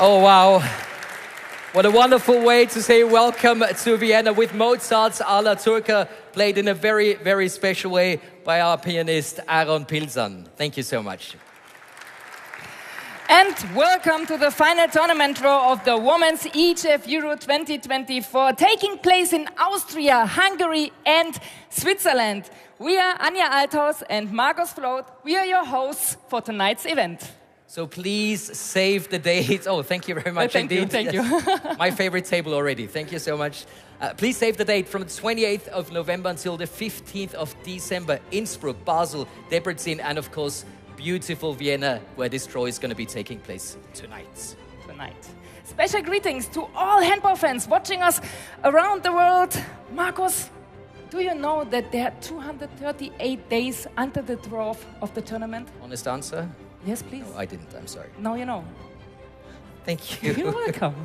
Oh, wow. What a wonderful way to say welcome to Vienna with Mozart's alla Turca, played in a very, very special way by our pianist Aaron Pilsan. Thank you so much. And welcome to the final tournament draw of the Women's EHF Euro 2024, taking place in Austria, Hungary and Switzerland. We are Anja Althaus and Markus Floth. We are your hosts for tonight's event. So please save the date. Oh, thank you very much indeed. Thank you. My favorite table already. Thank you so much. Please save the date from the 28th of November until the 15th of December. Innsbruck, Basel, Debrecen, and of course, beautiful Vienna, where this draw is going to be taking place tonight. Special greetings to all handball fans watching us around the world. Markus, do you know that there are 238 days until the draw of the tournament? Honest answer? Yes, please. No, I didn't. I'm sorry. Now you know. Thank you. You're welcome.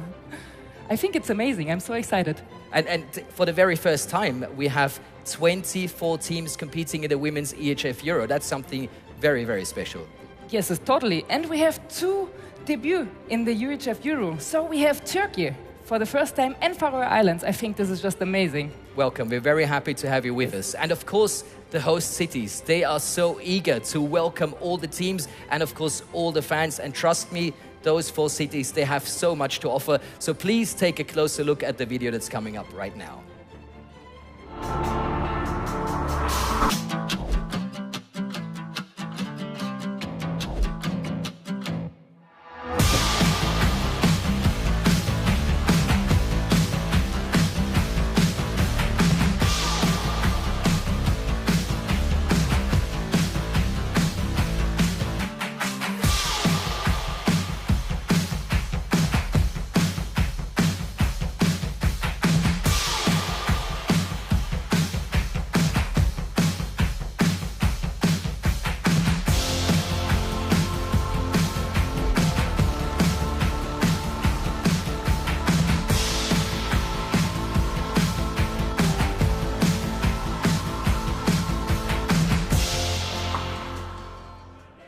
I think it's amazing. I'm so excited. And for the very first time, we have 24 teams competing in the Women's EHF Euro. That's something very, very special. Yes, it's totally. And we have two debuts in the EHF Euro. So we have Turkey for the first time and Faroe Islands. I think this is just amazing. Welcome. We're very happy to have you with us. And of course, the host cities, they are so eager to welcome all the teams and of course all the fans. And trust me, those 4 cities, they have so much to offer. So please take a closer look at the video that's coming up right now.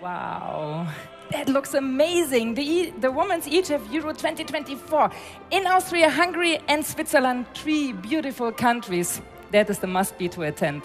Wow, that looks amazing. The Women's EHF Euro 2024 in Austria, Hungary and Switzerland, 3 beautiful countries. That is the must-be to attend.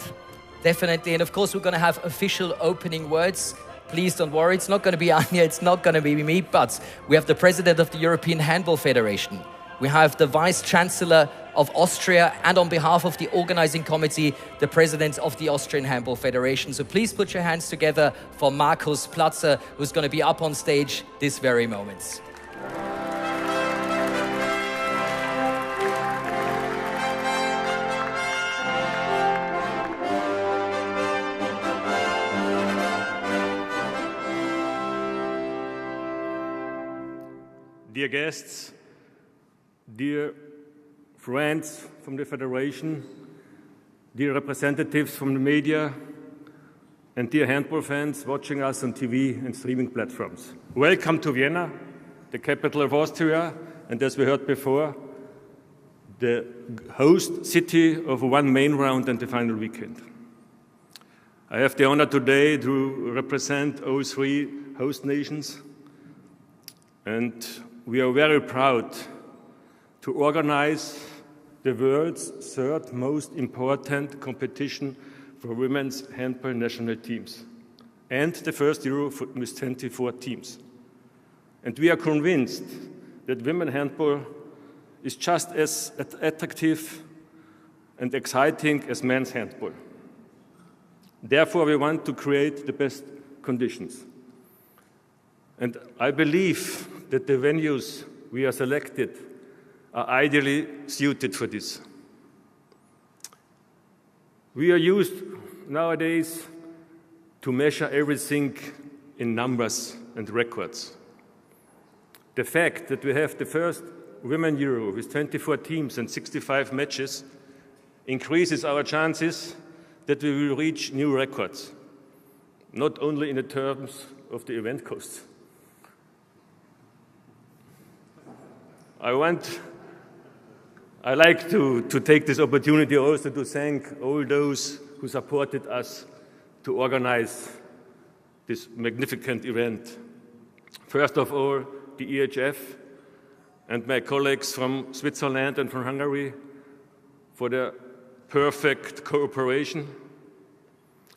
Definitely, and of course we're going to have official opening words. Please don't worry, it's not going to be Anja, it's not going to be me, but we have the President of the European Handball Federation. We have the Vice Chancellor of Austria, and on behalf of the organizing committee, the President of the Austrian Handball Federation. So please put your hands together for Markus Platzer, who's going to be up on stage this very moment. Dear guests, dear friends from the Federation, dear representatives from the media, and dear handball fans watching us on TV and streaming platforms. Welcome to Vienna, the capital of Austria, and as we heard before, the host city of one main round and the final weekend. I have the honor today to represent all 3 host nations, and we are very proud to organize the world's 3rd most important competition for women's handball national teams, and the first Euro with 24 teams. And we are convinced that women's handball is just as attractive and exciting as men's handball. Therefore, we want to create the best conditions. And I believe that the venues we have selected are ideally suited for this. We are used nowadays to measure everything in numbers and records. The fact that we have the first Women Euro with 24 teams and 65 matches increases our chances that we will reach new records, not only in the terms of the event costs. I like to take this opportunity also to thank all those who supported us to organize this magnificent event. First of all, the EHF, and my colleagues from Switzerland and from Hungary for their perfect cooperation.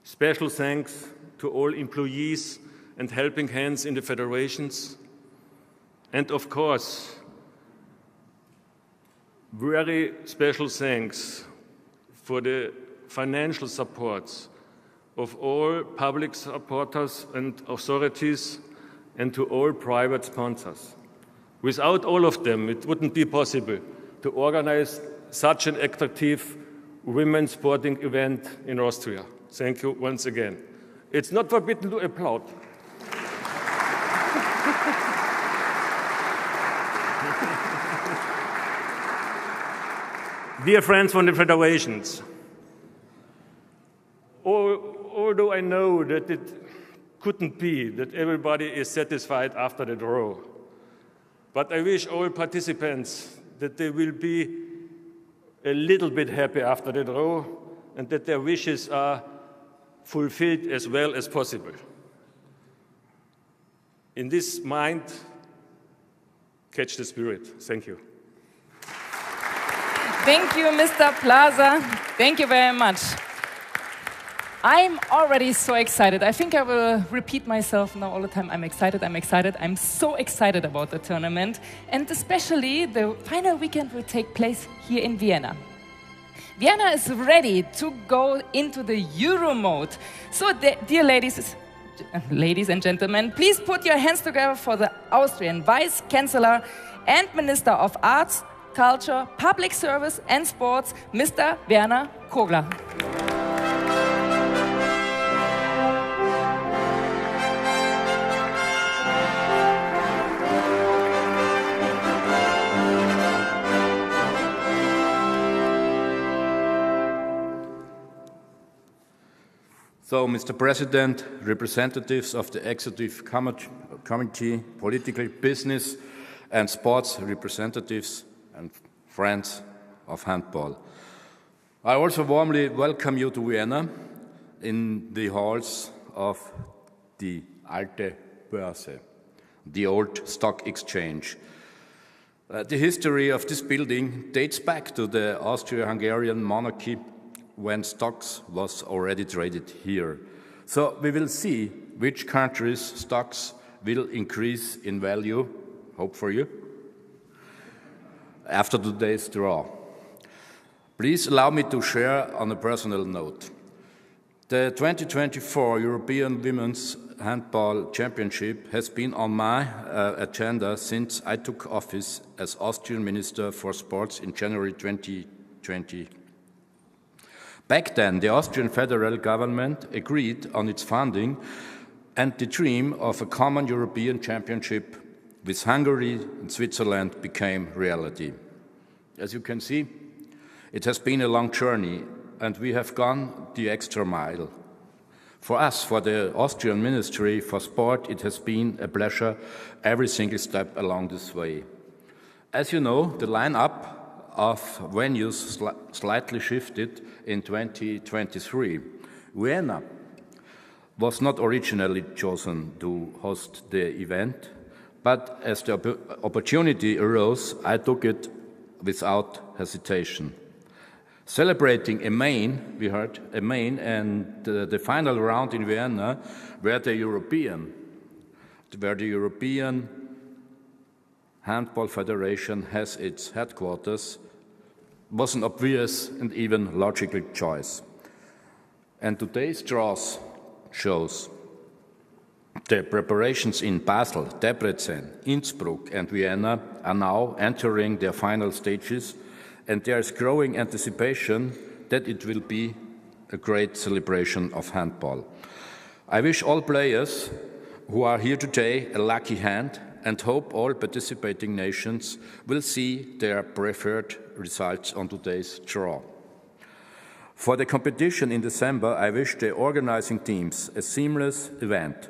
Special thanks to all employees and helping hands in the federations. And of course, very special thanks for the financial supports of all public supporters and authorities and to all private sponsors. Without all of them, it wouldn't be possible to organize such an attractive women's sporting event in Austria. Thank you once again. It's not forbidden to applaud. Dear friends from the federations, although I know that it couldn't be that everybody is satisfied after the draw, but I wish all participants that they will be a little bit happy after the draw and that their wishes are fulfilled as well as possible. In this mind, catch the spirit. Thank you. Thank you, Mr. Plaza. Thank you very much. I'm already so excited. I think I will repeat myself now all the time. I'm excited, I'm excited. I'm so excited about the tournament. And especially the final weekend will take place here in Vienna. Vienna is ready to go into the Euro mode. So, dear ladies and gentlemen, please put your hands together for the Austrian Vice Chancellor and Minister of Arts, Culture, Public Service and Sports, Mr. Werner Kogler. So, Mr. President, representatives of the Executive Committee, political, business and sports representatives and friends of handball. I also warmly welcome you to Vienna in the halls of the Alte Börse, the old stock exchange. The history of this building dates back to the Austro-Hungarian monarchy when stocks was already traded here. So we will see which countries' stocks will increase in value, hope for you, after today's draw. Please allow me to share on a personal note. The 2024 European Women's Handball Championship has been on my agenda since I took office as Austrian Minister for Sports in January 2020. Back then, the Austrian federal government agreed on its funding and the dream of a common European championship with Hungary and Switzerland became reality. As you can see, it has been a long journey and we have gone the extra mile. For us, for the Austrian Ministry for Sport, it has been a pleasure every single step along this way. As you know, the lineup of venues slightly shifted in 2023. Vienna was not originally chosen to host the event, but as the opportunity arose, I took it without hesitation. Celebrating a main, we heard, a main, and the final round in Vienna, where the European Handball Federation has its headquarters, was an obvious and even logical choice. And today's draws shows the preparations in Basel, Debrecen, Innsbruck and Vienna are now entering their final stages, and there is growing anticipation that it will be a great celebration of handball. I wish all players who are here today a lucky hand and hope all participating nations will see their preferred results on today's draw. For the competition in December, I wish the organizing teams a seamless event.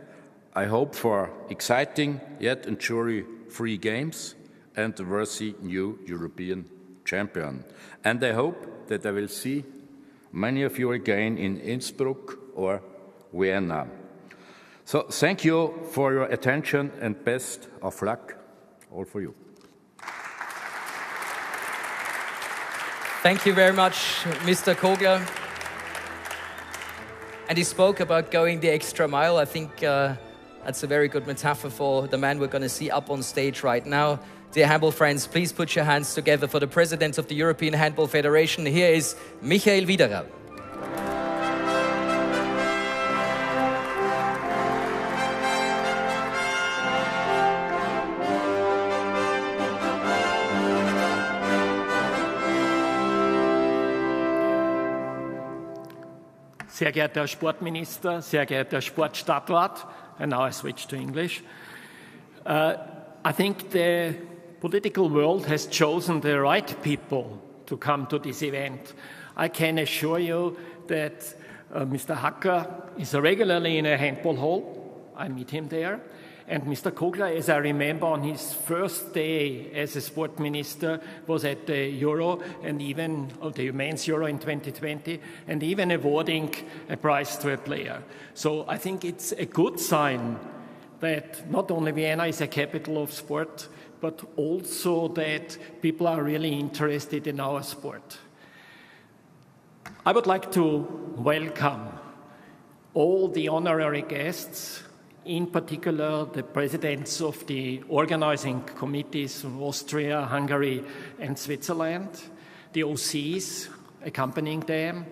I hope for exciting yet injury-free games and a worthy new European champion. And I hope that I will see many of you again in Innsbruck or Vienna. So thank you for your attention and best of luck, all for you. Thank you very much, Mr. Kogler. And he spoke about going the extra mile. I think that's a very good metaphor for the man we're going to see up on stage right now. Dear handball friends, please put your hands together for the President of the European Handball Federation. Here is Michael Wiederer. Sehr geehrter Herr Sportminister, sehr geehrter Herr Sportstadtrat, and now I switch to English. I think the political world has chosen the right people to come to this event. I can assure you that Mr. Hacker is regularly in a handball hall. I meet him there. And Mr. Kogler, as I remember, on his first day as a sport minister, was at the Euro and even the men's Euro in 2020, and even awarding a prize to a player. So I think it's a good sign that not only Vienna is a capital of sport, but also that people are really interested in our sport. I would like to welcome all the honorary guests, in particular the presidents of the organizing committees of Austria, Hungary, and Switzerland, the OCs accompanying them,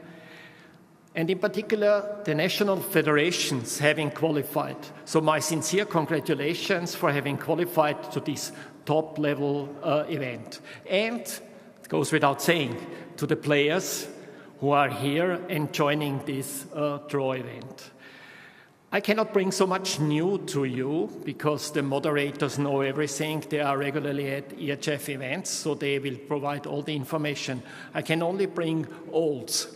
and in particular the national federations having qualified. So my sincere congratulations for having qualified to this top-level event. And, it goes without saying, to the players who are here and joining this draw event. I cannot bring so much new to you because the moderators know everything. They are regularly at EHF events, so they will provide all the information. I can only bring olds.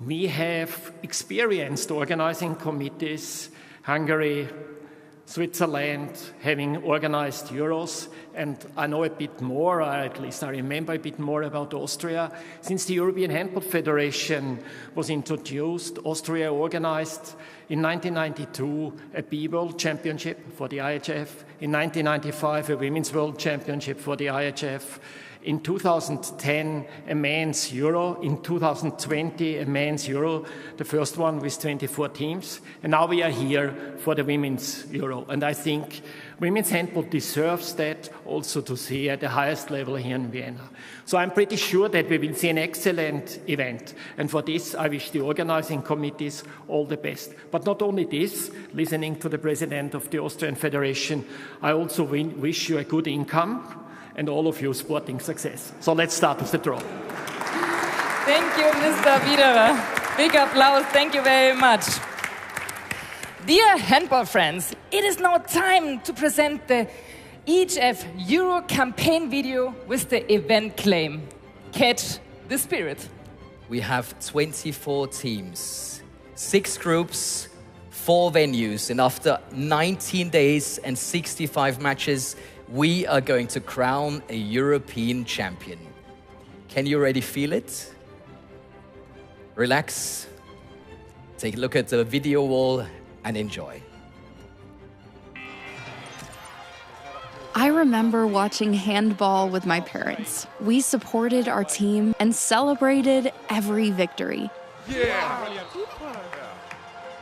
We have experienced organizing committees, Hungary, Switzerland, having organized Euros, and I know a bit more, or at least I remember a bit more about Austria. Since the European Handball Federation was introduced, Austria organized in 1992 a B-World Championship for the IHF, in 1995 a Women's World Championship for the IHF, in 2010 a Men's Euro, in 2020 a Men's Euro, the first one with 24 teams, and now we are here for the Women's Euro. And I think women's handball deserves that also to see at the highest level here in Vienna. So I'm pretty sure that we will see an excellent event. And for this, I wish the organizing committees all the best. But not only this, listening to the president of the Austrian Federation, I also wish you a good income and all of you sporting success. So let's start with the draw. Thank you, Mr. Wiederer. Big applause. Thank you very much. Dear handball friends, it is now time to present the EHF Euro campaign video with the event claim. Catch the spirit. We have 24 teams, 6 groups, 4 venues, and after 19 days and 65 matches, we are going to crown a European champion. Can you already feel it? Relax, take a look at the video wall and enjoy. I remember watching handball with my parents. We supported our team and celebrated every victory. Yeah!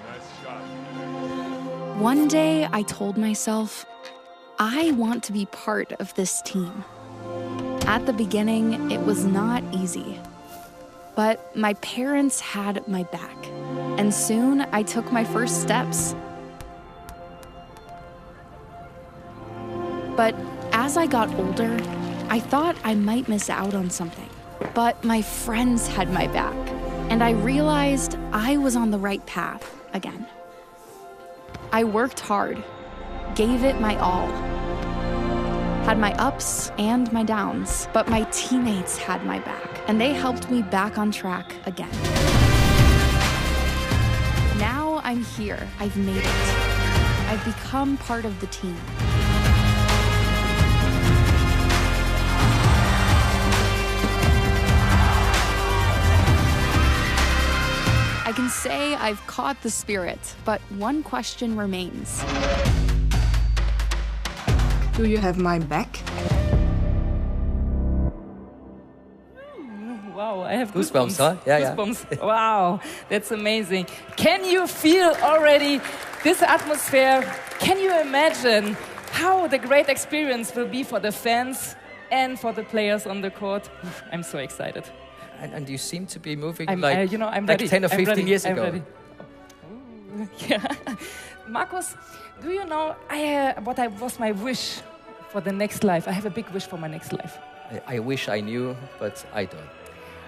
Nice shot. One day I told myself, I want to be part of this team. At the beginning, it was not easy. But my parents had my back, and soon I took my first steps. But as I got older, I thought I might miss out on something. But my friends had my back, and I realized I was on the right path again. I worked hard, gave it my all, had my ups and my downs, but my teammates had my back, and they helped me back on track again. Now I'm here, I've made it. I've become part of the team. I can say I've caught the spirit, but one question remains. Do you have my back? Wow, I have Goosebumps, huh? Yeah, goosebumps. Wow, that's amazing. Can you feel already this atmosphere? Can you imagine how the great experience will be for the fans and for the players on the court? I'm so excited. And you seem to be moving I'm like ready. 10 or 15 years I'm ago. ready. Ooh, yeah. Markus, do you know what was my wish for the next life? I have a big wish for my next life. I wish I knew, but I don't.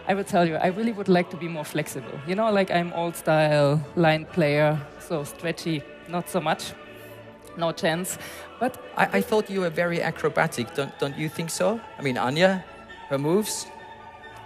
I will tell you, I really would like to be more flexible. You know, like I'm old style, line player, so stretchy, not so much. No chance. But I thought you were very acrobatic. Don't you think so? I mean, Anja, her moves.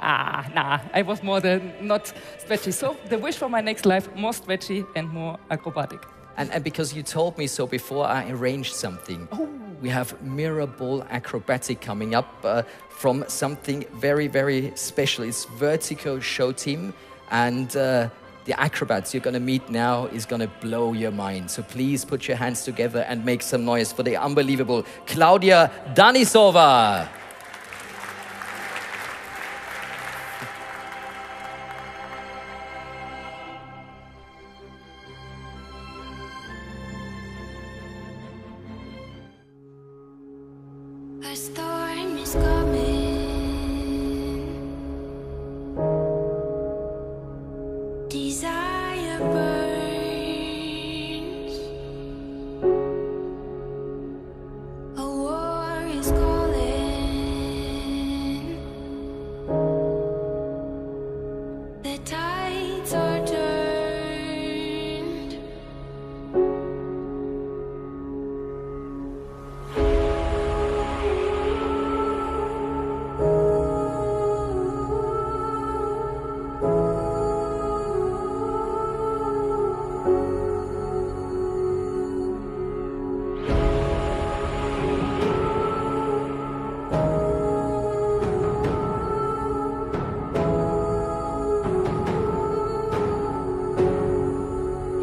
Nah, I was more than not stretchy. So the wish for my next life, more stretchy and more acrobatic. And because you told me so before, I arranged something. Oh. We have mirror ball acrobatic coming up from something very, very special. It's Vertigo Show Team, and the acrobats you're going to meet now is going to blow your mind. So please put your hands together and make some noise for the unbelievable Claudia Danisova. A storm is coming. Desire burns. A war is calling. The tides are turned.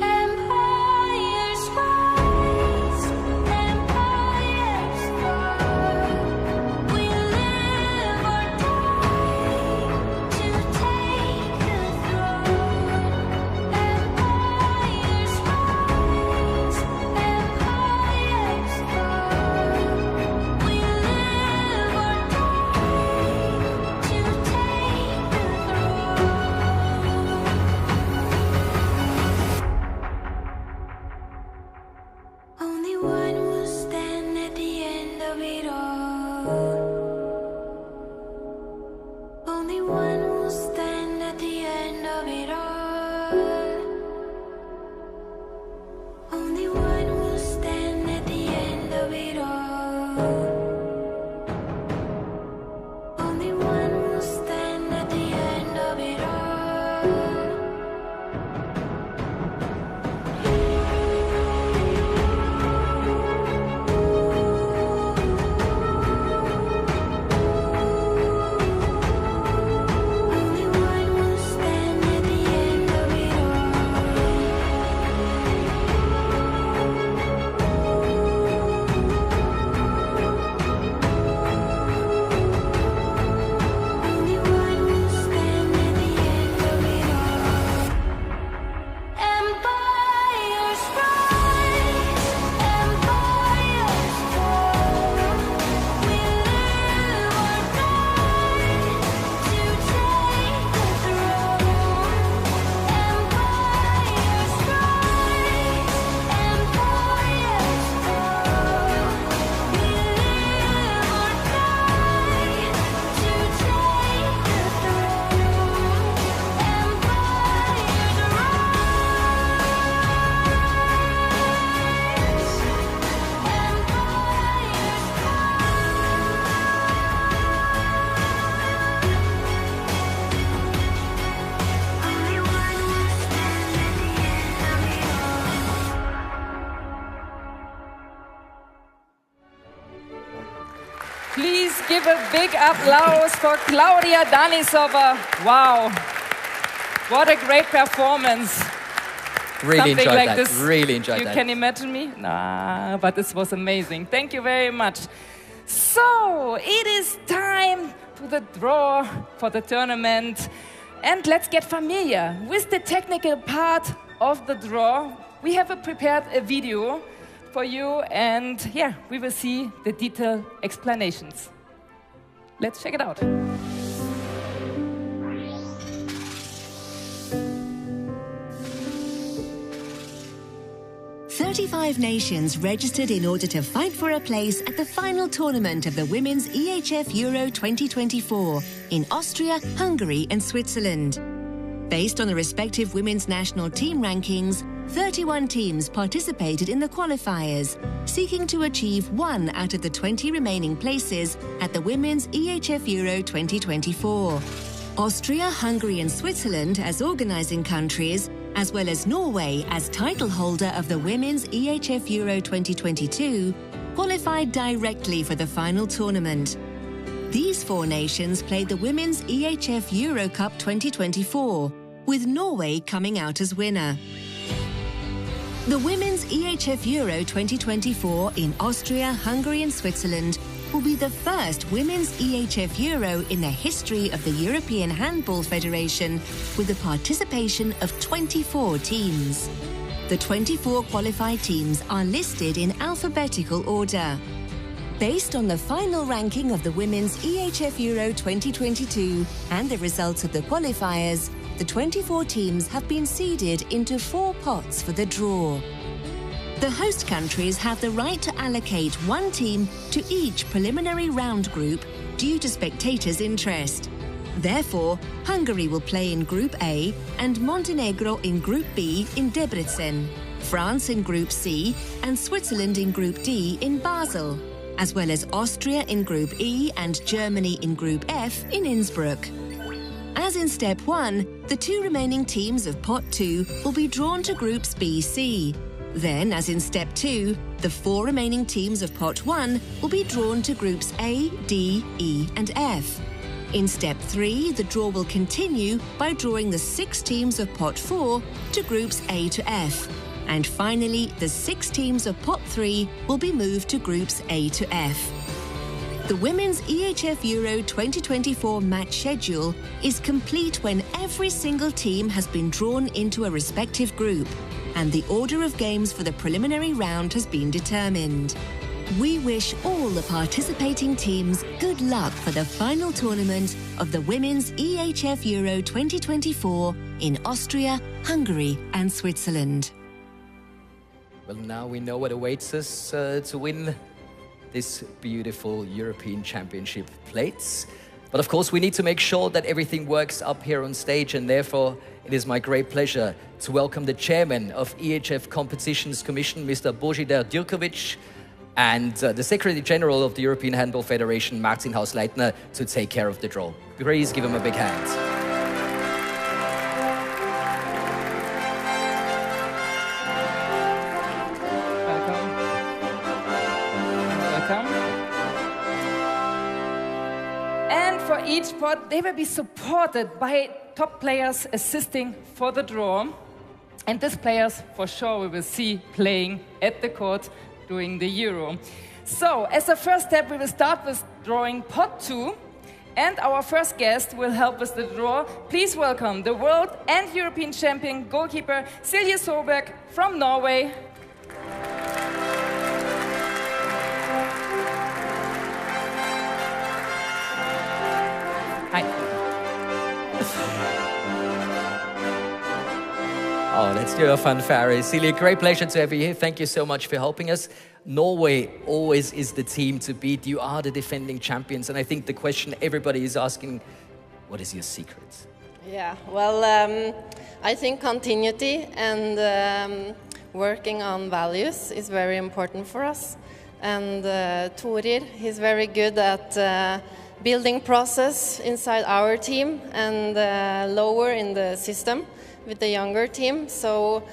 Empires rise, empires fall. We live or die to take the throne. Empires rise, empires fall. We live or die to take the throne. Only one will stand at the end of it all. Only one will stand at the end of it all. Only one will stand at the end of it all. Only one will stand at the end of it all. Only one will stand at the end of it all. Only one will stand at the end of it all. Empires rise, empires fall. We live or die to take the throne. Empires rise, empires fall. We live or die to take the throne. Empires Only one will stand at the end of it all. Please give a big applause for Claudia Danisova. Wow. What a great performance. Really Something enjoyed like that. this. Really enjoyed You that. can imagine me? Nah, but this was amazing. Thank you very much. So, it is time to the draw for the tournament. And let's get familiar with the technical part of the draw. We have prepared a video for you, and yeah, we will see the detailed explanations. Let's check it out. 35 nations registered in order to fight for a place at the final tournament of the Women's EHF Euro 2024 in Austria, Hungary and Switzerland. Based on the respective women's national team rankings, 31 teams participated in the qualifiers, seeking to achieve 1 out of the 20 remaining places at the Women's EHF Euro 2024. Austria, Hungary and Switzerland as organising countries, as well as Norway as title holder of the Women's EHF Euro 2022, qualified directly for the final tournament. These 4 nations played the Women's EHF Euro Cup 2024, with Norway coming out as winner. The Women's EHF Euro 2024 in Austria, Hungary and Switzerland will be the first Women's EHF Euro in the history of the European Handball Federation, with the participation of 24 teams. The 24 qualified teams are listed in alphabetical order. Based on the final ranking of the Women's EHF Euro 2022 and the results of the qualifiers, the 24 teams have been seeded into 4 pots for the draw. The host countries have the right to allocate 1 team to each preliminary round group due to spectators' interest. Therefore, Hungary will play in Group A and Montenegro in Group B in Debrecen, France in Group C and Switzerland in Group D in Basel, as well as Austria in Group E and Germany in Group F in Innsbruck. As in Step 1, the 2 remaining teams of Pot 2 will be drawn to Groups B, C. Then, as in Step 2, the 4 remaining teams of Pot 1 will be drawn to Groups A, D, E and F. In Step 3, the draw will continue by drawing the 6 teams of Pot 4 to Groups A to F. And finally, the 6 teams of Pot 3 will be moved to Groups A to F. The Women's EHF Euro 2024 match schedule is complete when every single team has been drawn into a respective group, and the order of games for the preliminary round has been determined. We wish all the participating teams good luck for the final tournament of the Women's EHF Euro 2024 in Austria, Hungary and Switzerland. Well, now we know what awaits us to win this beautiful European Championship plates. But of course, we need to make sure that everything works up here on stage, and therefore it is my great pleasure to welcome the chairman of EHF Competitions Commission, Mr. Božidar Djurković, and the Secretary General of the European Handball Federation, Martin Hausleitner, to take care of the draw. Please give him a big hand. Each pot, they will be supported by top players assisting for the draw. And these players, for sure, we will see playing at the court during the Euro. So, as a first step, we will start with drawing pot 2. And our first guest will help with the draw. Please welcome the world and European champion goalkeeper Silje Solberg from Norway. Hi. Oh, let's do a fanfare. Silje, great pleasure to have you here. Thank you so much for helping us. Norway always is the team to beat. You are the defending champions. And I think the question everybody is asking, what is your secret? Yeah, well, I think continuity and working on values is very important for us. And Torir, he's very good at building process inside our team and lower in the system with the younger team. So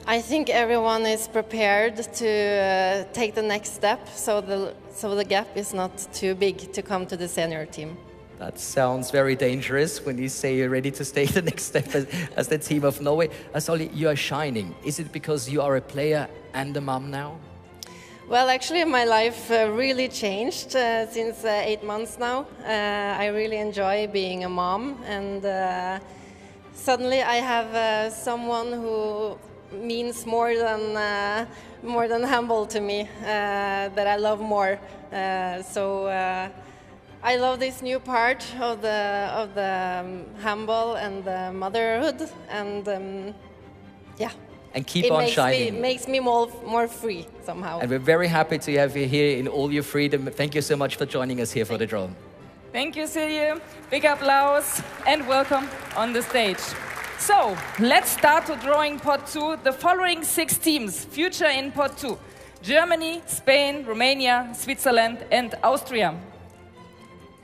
I think everyone is prepared to take the next step, so the gap is not too big to come to the senior team. That sounds very dangerous when you say you're ready to take the next step as the team of Norway. Solly, you are shining. Is it because you are a player and a mom now? Well, actually, my life really changed since 8 months now. I really enjoy being a mom, and suddenly I have someone who means more than handball to me, that I love more. So I love this new part of the handball and the motherhood, and yeah. And keep on shining. It makes me more free somehow. And we're very happy to have you here in all your freedom. Thank you so much for joining us here for the draw. Thank you, Silje. Big applause and welcome on the stage. So, let's start to drawing pot 2. The following 6 teams feature in pot 2. Germany, Spain, Romania, Switzerland and Austria.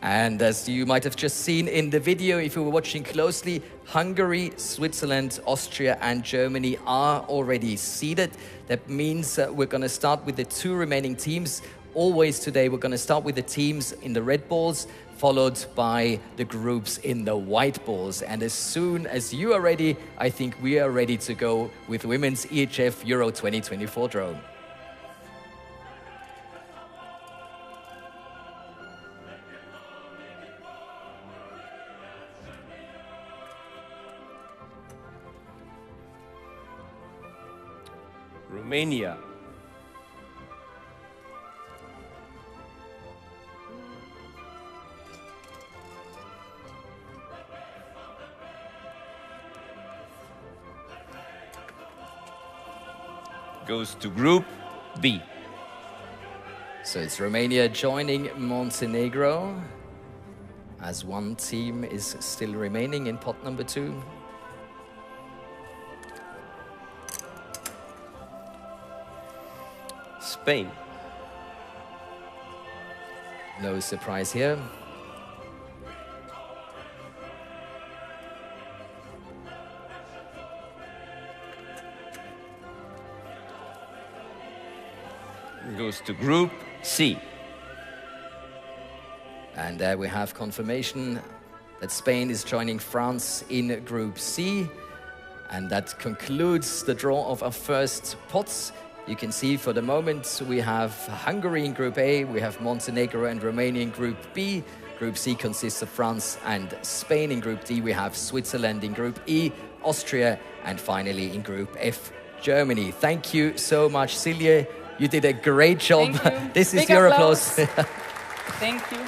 And as you might have just seen in the video, if you were watching closely, Hungary, Switzerland, Austria and Germany are already seeded. That means we're going to start with the 2 remaining teams. Always today we're going to start with the teams in the red balls, followed by the groups in the white balls. And as soon as you are ready, I think we are ready to go with Women's EHF Euro 2024 draw. Romania. Goes to Group B. So it's Romania joining Montenegro, as one team is still remaining in pot number 2. Spain. No surprise here. Goes to Group C. And there we have confirmation that Spain is joining France in Group C. And that concludes the draw of our first pots. You can see for the moment we have Hungary in Group A, we have Montenegro and Romania in Group B. Group C consists of France and Spain. In Group D we have Switzerland. In Group E, Austria, and finally in Group F, Germany. Thank you so much, Silje. You did a great job. This is your applause. Thank you.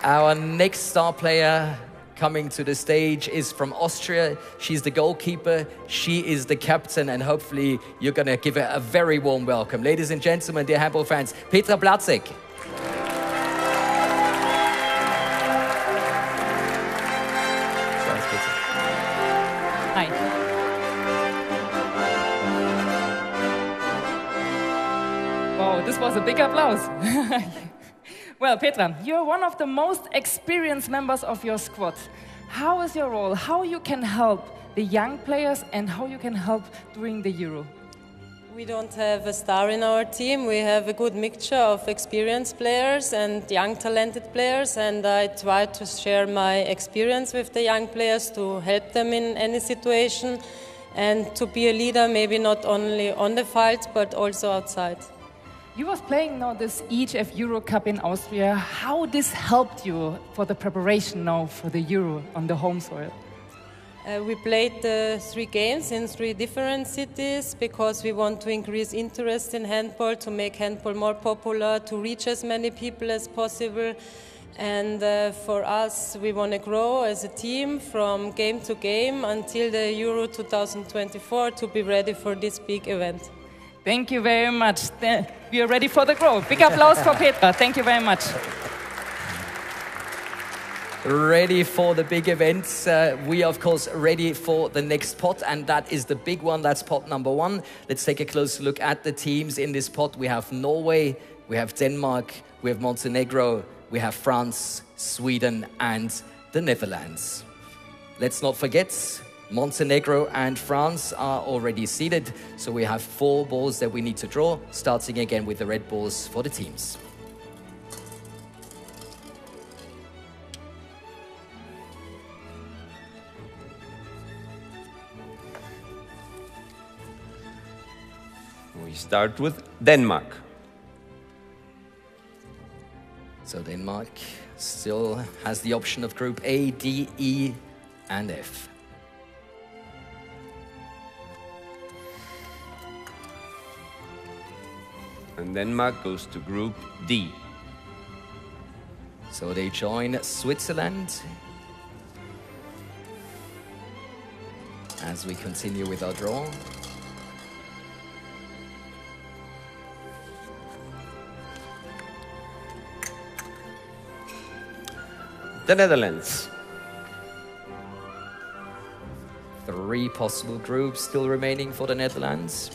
Our next star player coming to the stage is from Austria. She's the goalkeeper, she is the captain, and hopefully you're going to give her a very warm welcome. Ladies and gentlemen, dear handball fans, Petra Platzek. Hi. Wow, this was a big applause. Well, Petra, you're one of the most experienced members of your squad. How is your role? How you can help the young players and how you can help during the Euro? We don't have a star in our team. We have a good mixture of experienced players and young talented players, and I try to share my experience with the young players to help them in any situation and to be a leader, maybe not only on the field but also outside. You was playing now this EHF Euro Cup in Austria. How this helped you for the preparation now for the Euro on the home soil? We played 3 games in 3 different cities because we want to increase interest in handball, to make handball more popular, to reach as many people as possible. And for us, we want to grow as a team from game to game until the Euro 2024 to be ready for this big event. Thank you very much. We are ready for the growth. Big applause for Petra. Thank you very much. Ready for the big events. We are, of course, ready for the next pot, and that is the big one. That's pot number 1. Let's take a closer look at the teams in this pot. We have Norway, we have Denmark, we have Montenegro, we have France, Sweden, and the Netherlands. Let's not forget, Montenegro and France are already seeded, so we have 4 balls that we need to draw, starting again with the red balls for the teams. We start with Denmark. So Denmark still has the option of Group A, D, E, and F. And Denmark goes to Group D. So they join Switzerland as we continue with our draw. The Netherlands. 3 possible groups still remaining for the Netherlands.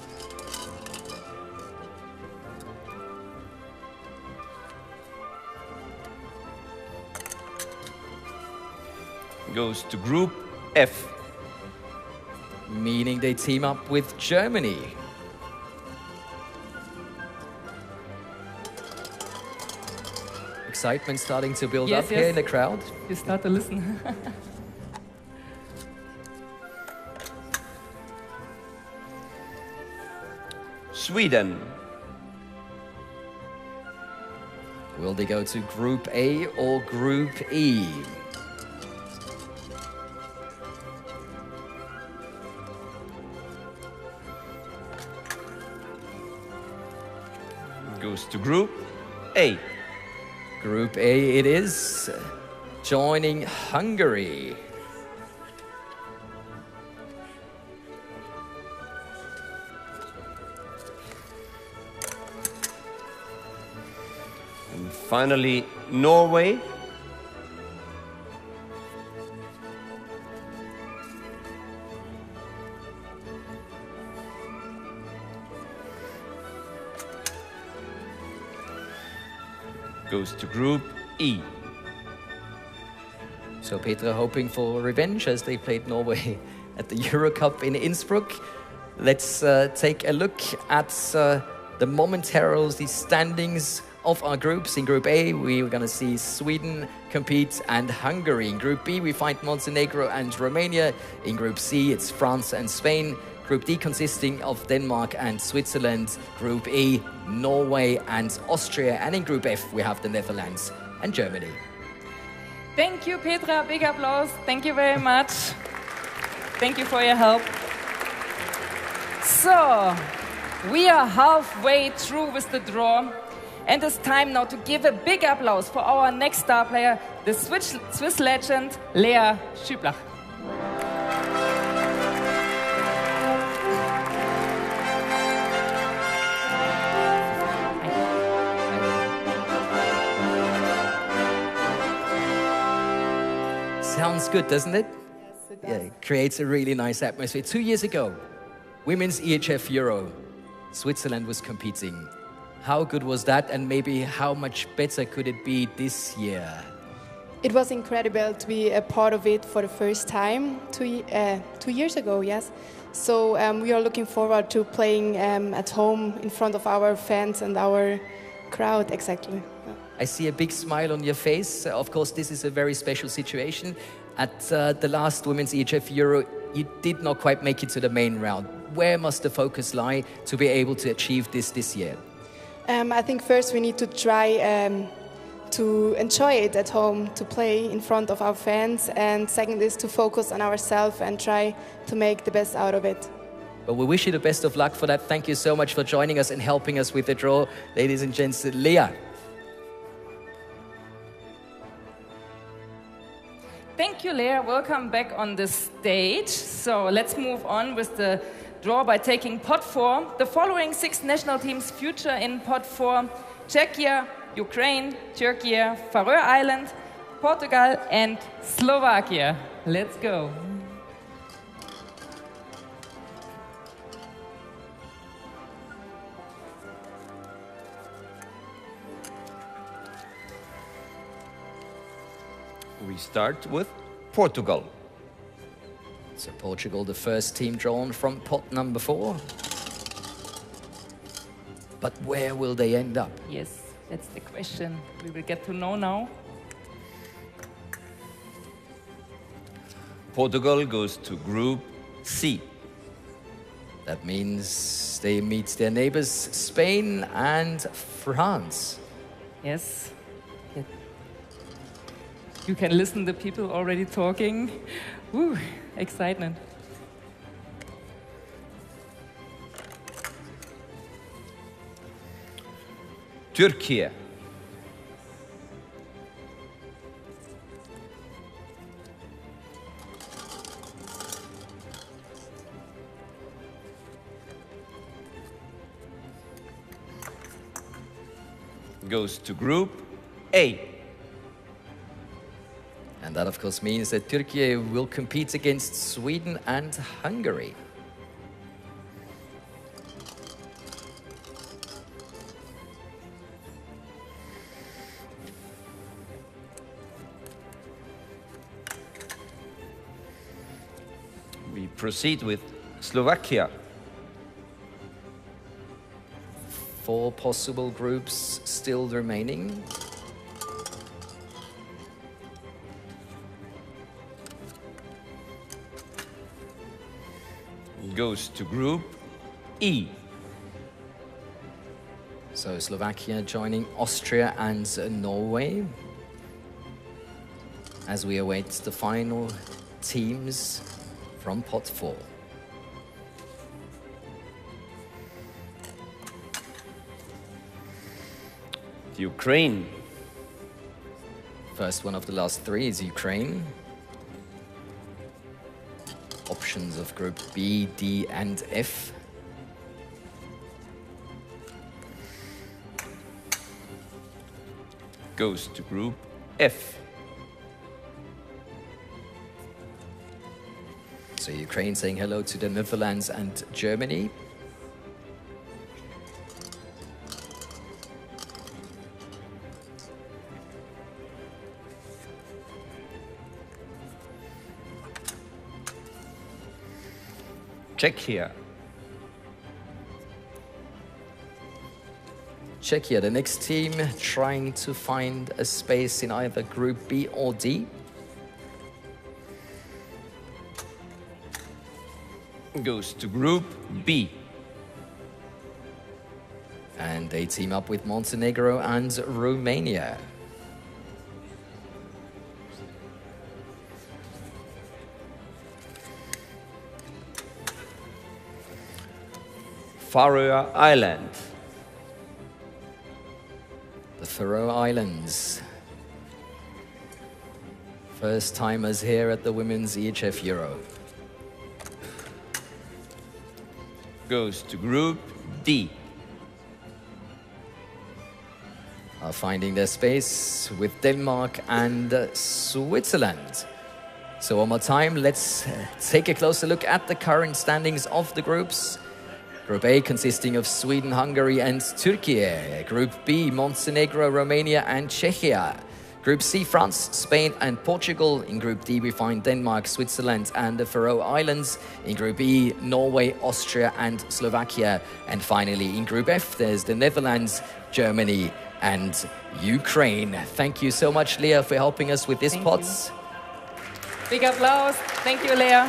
Goes to Group F. Meaning they team up with Germany. Excitement starting to build up here in the crowd. You start to listen. Sweden. Will they go to Group A or Group E? Goes to Group A. Group A it is, joining Hungary. And finally, Norway. Goes to Group E. So Petra hoping for revenge as they played Norway at the Euro Cup in Innsbruck. Let's take a look at the momentarily the standings of our groups. In Group A, we're going to see Sweden compete and Hungary. In Group B, we find Montenegro and Romania. In Group C, it's France and Spain. Group D consisting of Denmark and Switzerland. Group E, Norway and Austria. And in Group F, we have the Netherlands and Germany. Thank you, Petra. Big applause. Thank you very much. Thank you for your help. So, we are halfway through with the draw. And it's time now to give a big applause for our next star player, the Swiss legend, Lea Schüblach. Sounds good, doesn't it? Yes, it does. Yeah, it creates a really nice atmosphere. 2 years ago, Women's EHF Euro, Switzerland was competing. How good was that, and maybe how much better could it be this year? It was incredible to be a part of it for the first time 2 years ago, yes. So we are looking forward to playing at home in front of our fans and our crowd, exactly. I see a big smile on your face. Of course, this is a very special situation. At the last Women's EHF Euro, you did not quite make it to the main round. Where must the focus lie to be able to achieve this year? I think first we need to try to enjoy it at home, to play in front of our fans, and second is to focus on ourselves and try to make the best out of it. Well, we wish you the best of luck for that. Thank you so much for joining us and helping us with the draw. Ladies and gents, Lea. Thank you, Lea. Welcome back on the stage. So let's move on with the draw by taking pot 4. The following 6 national teams feature in pot 4: Czechia, Ukraine, Turkey, Faroe Island, Portugal and Slovakia. Let's go. We start with Portugal. So Portugal, the first team drawn from pot number 4. But where will they end up? Yes, that's the question we will get to know now. Portugal goes to Group C. That means they meet their neighbors, Spain and France. Yes. You can listen to people already talking. Woo, excitement. Turkey. Goes to Group A. And that, of course, means that Turkey will compete against Sweden and Hungary. We proceed with Slovakia. 4 possible groups still remaining. Goes to Group E. So Slovakia joining Austria and Norway as we await the final teams from pot 4. Ukraine. First one of the last 3 is Ukraine. Options of Group B, D and F. Goes to Group F. So Ukraine saying hello to the Netherlands and Germany. Czechia. Czechia, the next team, trying to find a space in either Group B or D. Goes to Group B. And they team up with Montenegro and Romania. Faroe Island. The Faroe Islands. First timers here at the Women's EHF Euro. Goes to Group D. Are finding their space with Denmark and Switzerland. So one more time, let's take a closer look at the current standings of the groups. Group A consisting of Sweden, Hungary and Turkey. Group B, Montenegro, Romania and Czechia. Group C, France, Spain and Portugal. In Group D we find Denmark, Switzerland and the Faroe Islands. In Group E, Norway, Austria and Slovakia. And finally in Group F there's the Netherlands, Germany and Ukraine. Thank you so much, Leah, for helping us with this pots. Big applause. Thank you, Leah.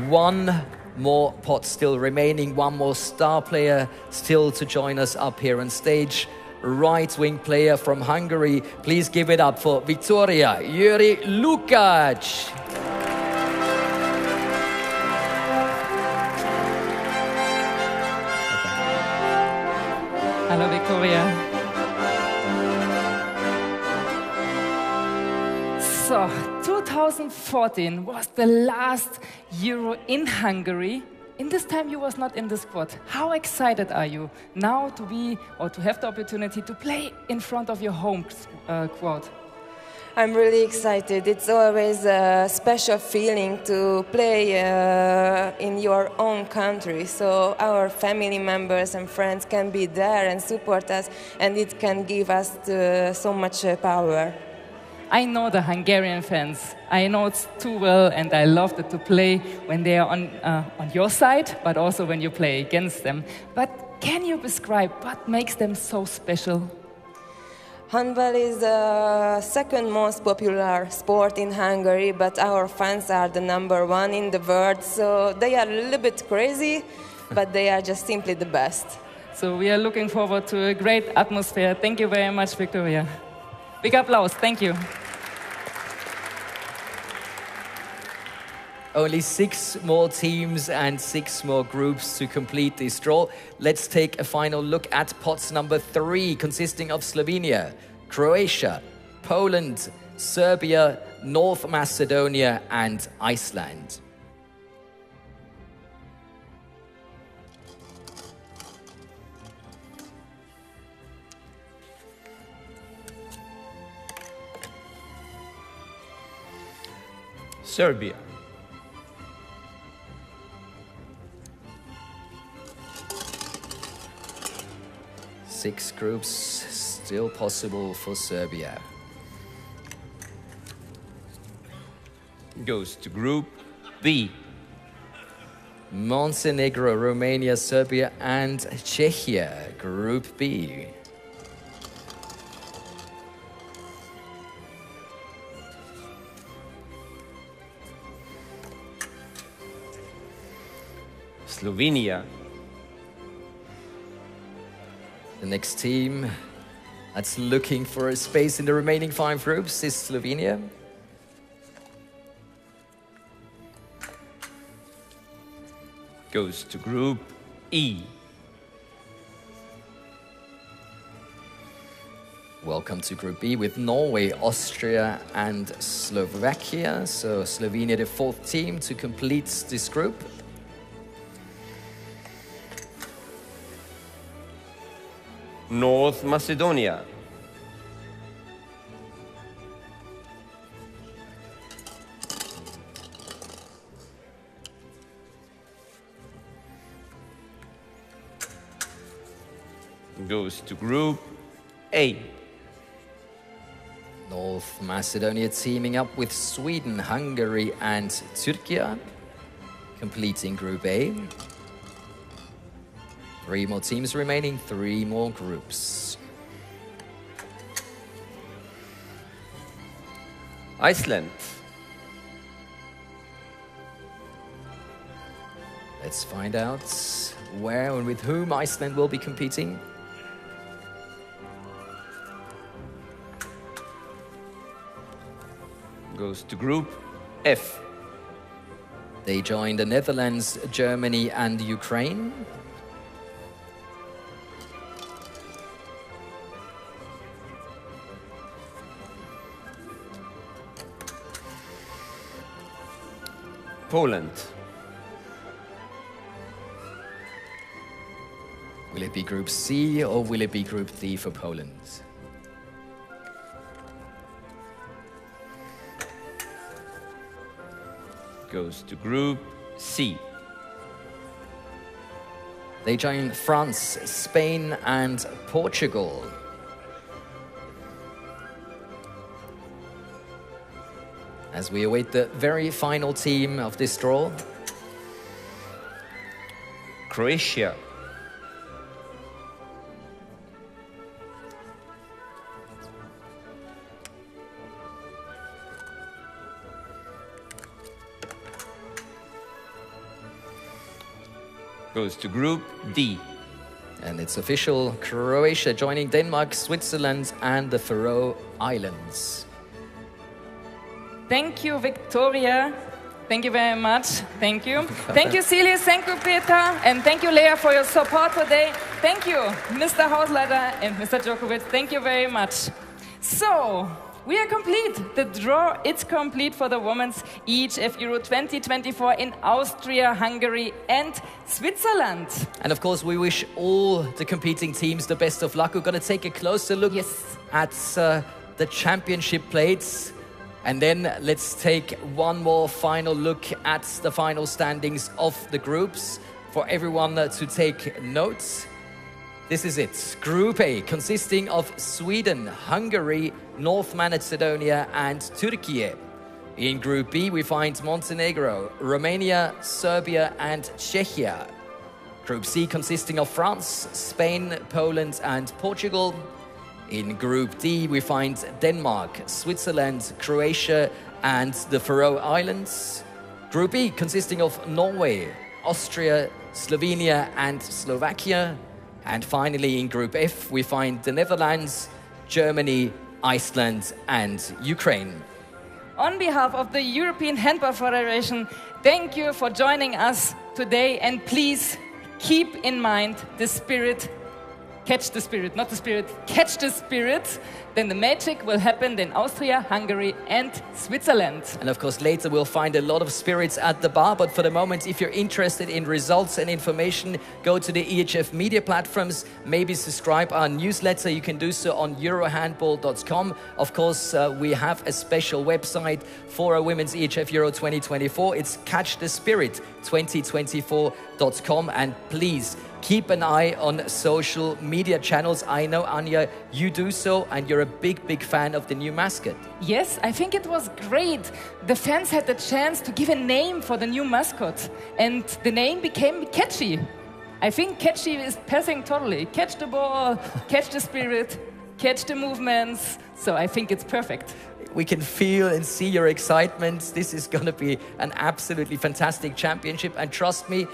One more pot still remaining, one more star player still to join us up here on stage. Right wing player from Hungary. Please give it up for Victoria Yuri Lukács. Hello, Victoria. So, 2014 was the last Euro in Hungary. In this time you was not in the squad. How excited are you now to be or to have the opportunity to play in front of your home squad? I'm really excited. It's always a special feeling to play in your own country. So our family members and friends can be there and support us, and it can give us so much power. I know the Hungarian fans. I know it too well, and I love it to play when they are on your side, but also when you play against them. But can you describe what makes them so special? Handball is the second most popular sport in Hungary, but our fans are the #1 in the world, so they are a little bit crazy, but they are just simply the best. So we are looking forward to a great atmosphere. Thank you very much, Victoria. Big applause, thank you. Only 6 more teams and 6 more groups to complete this draw. Let's take a final look at pots number 3, consisting of Slovenia, Croatia, Poland, Serbia, North Macedonia, and Iceland. Serbia. Six groups still possible for Serbia. Goes to Group B. Montenegro, Romania, Serbia, and Czechia, Group B. Slovenia. The next team that's looking for a space in the remaining 5 groups is Slovenia. Goes to Group E. Welcome to Group B with Norway, Austria, and Slovakia. So Slovenia, the 4th team to complete this group. North Macedonia. Goes to Group A. North Macedonia teaming up with Sweden, Hungary, and Turkey, completing Group A. 3 more teams remaining, 3 more groups. Iceland. Let's find out where and with whom Iceland will be competing. Goes to Group F. They join the Netherlands, Germany, and Ukraine. Poland. Will it be Group C or will it be Group D for Poland? Goes to Group C. They join France, Spain, and Portugal. As we await the very final team of this draw. Croatia. Goes to Group D. And it's official, Croatia joining Denmark, Switzerland, and the Faroe Islands. Thank you, Victoria. Thank you very much. Thank you. Thank you, Celia. Thank you, Petra. And thank you, Lea, for your support today. Thank you, Mr. Hausleiter and Mr. Djokovic. Thank you very much. So, we are complete. The draw is complete for the Women's EHF Euro 2024 in Austria, Hungary, and Switzerland. And of course, we wish all the competing teams the best of luck. We're going to take a closer look at the championship plates. And then let's take one more final look at the final standings of the groups for everyone to take notes. This is it. Group A, consisting of Sweden, Hungary, North Macedonia, and Turkey. In Group B, we find Montenegro, Romania, Serbia, and Czechia. Group C, consisting of France, Spain, Poland, and Portugal. In Group D, we find Denmark, Switzerland, Croatia, and the Faroe Islands. Group E, consisting of Norway, Austria, Slovenia, and Slovakia. And finally, in Group F, we find the Netherlands, Germany, Iceland, and Ukraine. On behalf of the European Handball Federation, thank you for joining us today, and please keep in mind the spirit. Catch the spirit, not the spirit, catch the spirit. Then the magic will happen in Austria, Hungary, and Switzerland. And of course, later we'll find a lot of spirits at the bar. But for the moment, if you're interested in results and information, go to the EHF media platforms. Maybe subscribe our newsletter. You can do so on eurohandball.com. Of course, we have a special website for a Women's EHF Euro 2024. It's catchthespirit2024.com. And please, keep an eye on social media channels. I know, Anja, you do so, and you're a big, big fan of the new mascot. Yes, I think it was great. The fans had the chance to give a name for the new mascot, and the name became catchy. I think catchy is passing totally. Catch the ball, catch the spirit, catch the movements. So I think it's perfect. We can feel and see your excitement. This is going to be an absolutely fantastic championship. And trust me,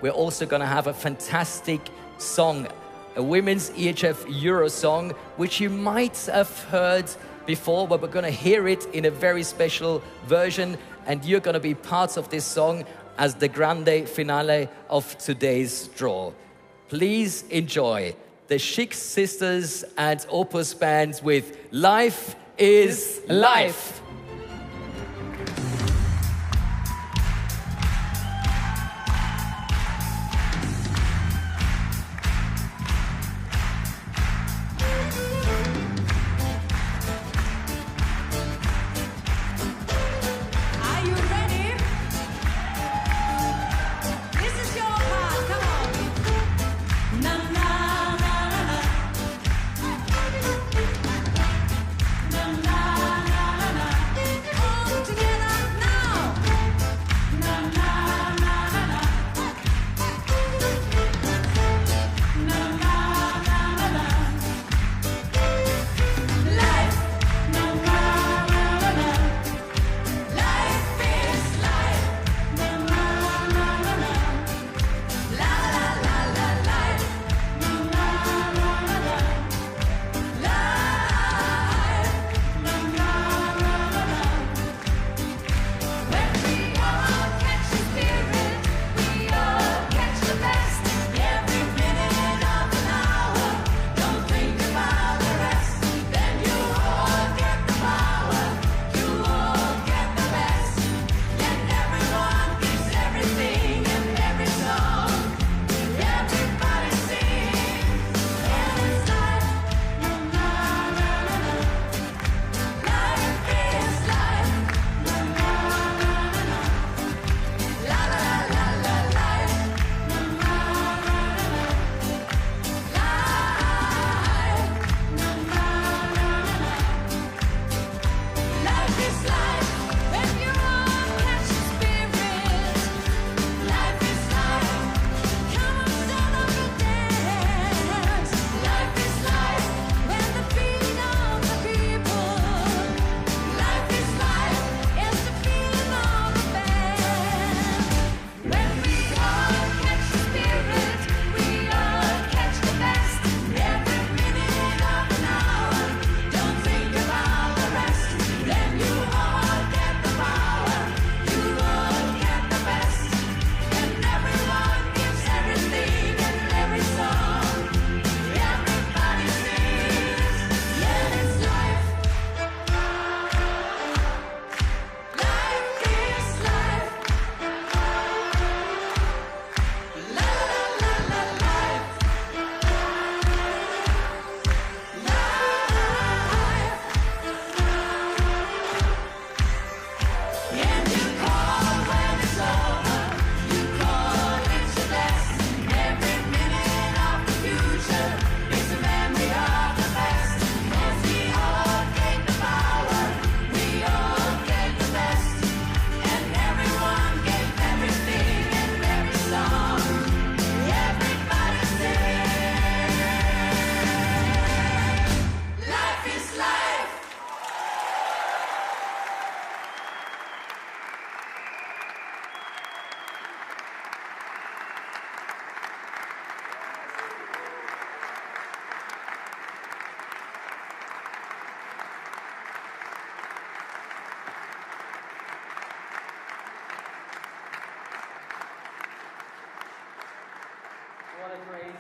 we're also going to have a fantastic song, a Women's EHF Euro song, which you might have heard before, but we're going to hear it in a very special version, and you're going to be part of this song as the grande finale of today's draw. Please enjoy the Chic Sisters and Opus Band with Life is Life. Na na na na na.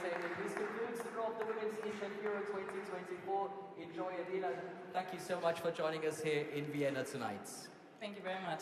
entertainment. This concludes the draw of the Women's EHF Euro 2024. Enjoy Adela. Thank you so much for joining us here in Vienna tonight. Thank you very much.